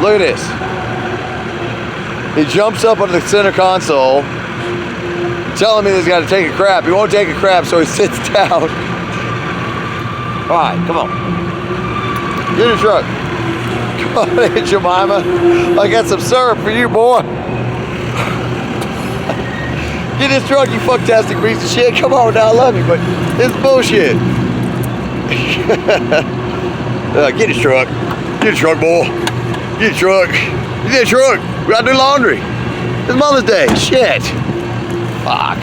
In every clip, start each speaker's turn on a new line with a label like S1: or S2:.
S1: Look at this. He jumps up on the center console, telling me that he's got to take a crap. He won't take a crap, so he sits down. All right, come on. Get in the truck. Come on in, Jemima. I got some syrup for you, boy. Get in this truck, you fucktastic piece of shit. Come on now, I love you, but it's bullshit. Get in this truck. Get in the truck, boy. Get in the truck. Get in the truck. We gotta do laundry. It's Mother's Day. Shit. Fuck.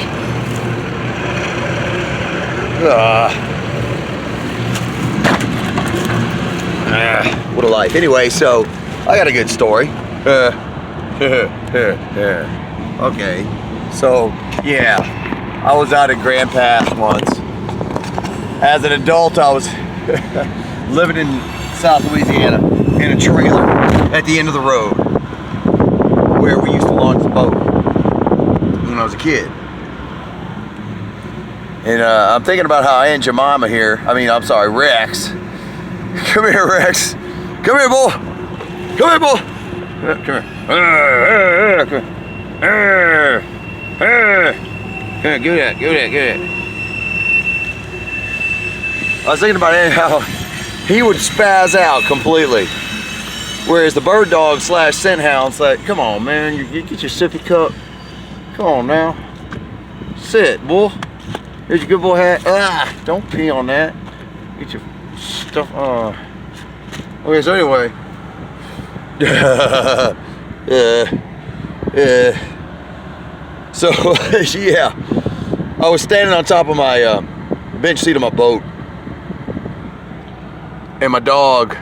S1: What a life. Anyway, so I got a good story. Okay. So, yeah. I was out at Grand Pass once. As an adult, I was living in South Louisiana in a trailer at the end of the road where we used to launch the boat when I was a kid. And I'm thinking about how Aunt Jemima here, Rex. Come here, Rex. Come here, boy. Come here, boy. Come here. Give that. I was thinking about how he would spaz out completely. Whereas the bird dog / scent hound's like, come on, man, you get your sippy cup. Come on now. Sit, boy. Here's your good boy hat. Don't pee on that. Get your stuff. Okay, so anyway. So, yeah. I was standing on top of my bench seat of my boat. And my dog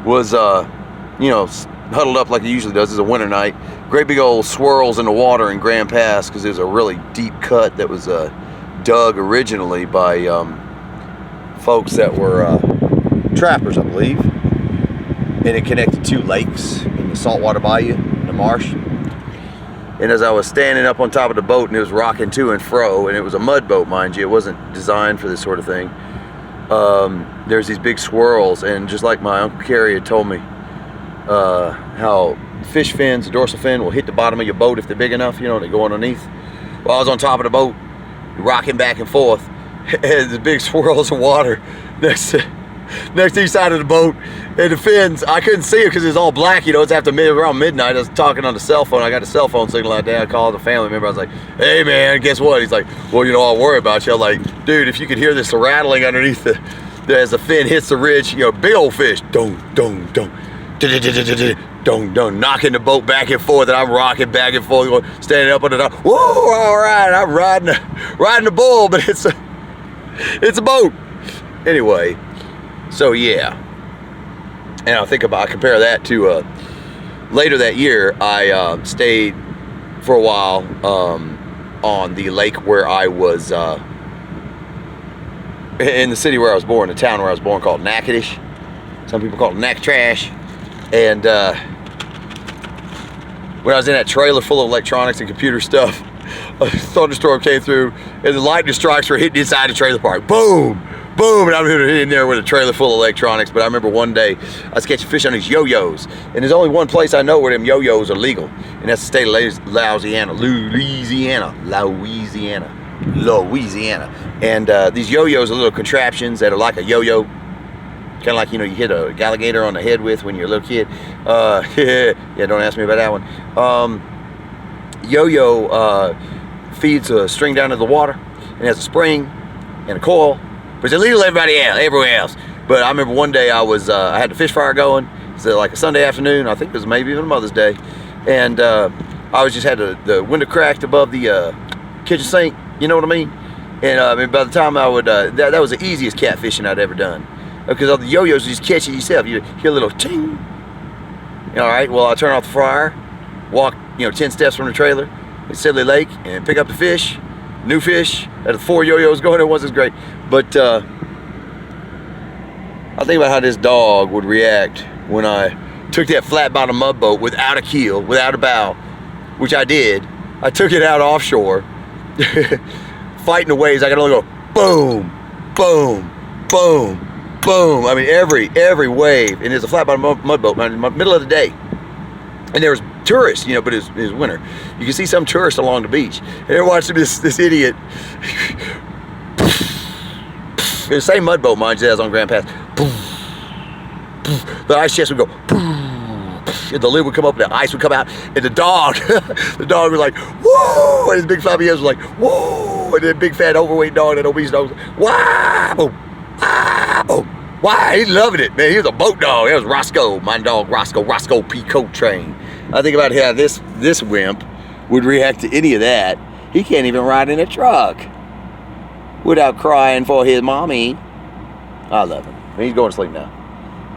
S1: was, huddled up like he usually does. It's a winter night. Great big old swirls in the water in Grand Pass because there's a really deep cut that was dug originally by folks that were trappers, I believe. And it connected 2 lakes in the saltwater bayou, in the marsh. And as I was standing up on top of the boat and it was rocking to and fro, and it was a mud boat, mind you, it wasn't designed for this sort of thing. There's these big swirls, and just like my Uncle Kerry had told me, how fish fins, the dorsal fin, will hit the bottom of your boat if they're big enough, they go underneath. Well, I was on top of the boat, rocking back and forth, and the big swirls of water next to each side of the boat, and the fins, I couldn't see it because it's all black, it's after around midnight. I was talking on the cell phone. I got a cell phone signal that day. I called a family member. I was like, hey man, guess what? He's like, well, I'll worry about you. I'm like, dude, if you could hear this rattling underneath as the fin hits the ridge, big old fish, dong, knocking the boat back and forth, and I'm rocking back and forth, standing up on the dock. Whoa, all right, I'm riding the bull, but it's a boat. Anyway, so yeah, and I compare that to later that year. I stayed for a while on the lake where I was in the city where I was born, the town where I was born, called Natchitoches. Some people call it Natchitoches. And when I was in that trailer full of electronics and computer stuff, a thunderstorm came through, and the lightning strikes were hitting inside the trailer park. Boom! Boom! And I'm in there with a trailer full of electronics. But I remember one day I was catching fish on these yo-yos, and there's only one place I know where them yo-yos are legal, and that's the state of Louisiana. And these yo-yos are little contraptions that are like a yo-yo, kind of like you hit a alligator on the head with when you're a little kid. Yeah, don't ask me about that one. Yo-yo feeds a string down to the water, and has a spring and a coil, but it's illegal everywhere else. But I remember one day I had the fish fryer going. It's like a Sunday afternoon. I think it was maybe even Mother's Day, and I just had the window cracked above the kitchen sink. You know what I mean? And by the time I would, that was the easiest catfishing I'd ever done. Because all the yo-yos, you just catch it yourself. You hear a little ting. All right, well, I turn off the fryer, walk, 10 steps from the trailer, at Sedley Lake, and pick up the fish, new fish. Had the 4 yo-yos going. It wasn't great. But I think about how this dog would react when I took that flat bottom mud boat without a keel, without a bow, which I did. I took it out offshore, fighting the waves. I could only go boom, boom, boom, boom. I mean, every wave, and it's a flat bottom mud boat, man, in the middle of the day. And there was tourists, you know, but it was winter. You can see some tourists along the beach. And they're watching this idiot. It's the same mud boat, mind you, as on Grand Pass. The ice chest would go. And the lid would come up, and the ice would come out, and the dog was like, whoa! And his big floppy head was like, whoa! And then big fat overweight dog, that obese dog was like, wow! Wow! Wow! He's loving it, man. He was a boat dog. That was Roscoe, my dog Roscoe P. Coltrane. I think about how this wimp would react to any of that. He can't even ride in a truck without crying for his mommy. I love him. He's going to sleep now.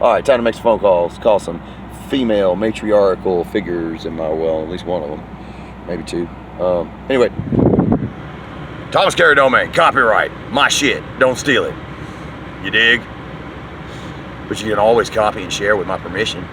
S1: All right, time to make some phone calls. Call some female matriarchal figures in my, well, at least one of them, maybe two. Anyway, Thomas Carradome, copyright, my shit, don't steal it. You dig? But you can always copy and share with my permission.